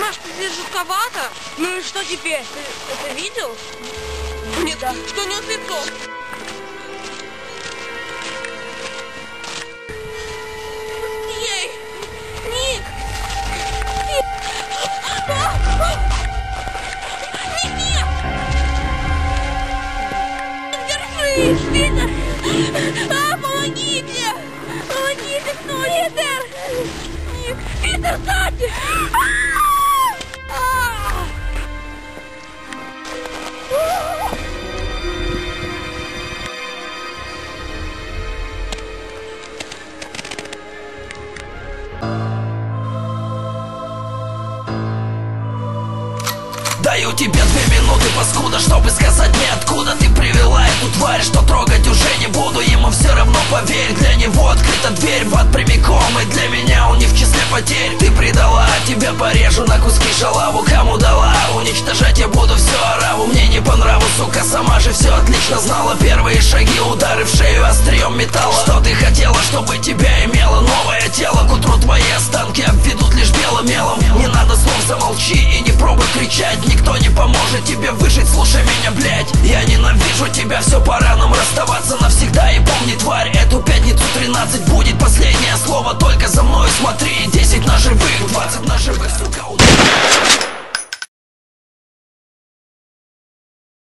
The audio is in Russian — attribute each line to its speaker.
Speaker 1: понимаю, что здесь жутковато. Ну и что теперь? Ты это видел?
Speaker 2: Нет, да. Что не светло? Ей! Ник! Ник! Держись, Питер! Помогите! Помогите, кто? Питер! Ник! Питер, сзади!
Speaker 3: Даю тебе 2 минуты, паскуда, чтобы сказать мне, откуда ты привела эту тварь, что трогать уже не буду, ему все равно поверь. Для него открыта дверь в ад прямиком, и для меня он не в числе потерь. Ты предала, тебя порежу на куски шалаву, кому дала, уничтожать я буду всю ораву. Мне не по нраву, сука, сама же все отлично знала. Первые шаги, удары в шею острием металла. Что ты хотела, чтобы тебя имело новое тело? К утру твои останки обведут лишь белым мелом. Не надо слов, замолчи и не пробуй кричать. Никто не поможет тебе выжить, слушай меня, блядь. Я ненавижу тебя, все, пора нам расставаться навсегда. И помни, тварь, эту пятницу 13 будет последнее слово. Только за мной смотри, 10 на живых, 20 на живых, сука, удар.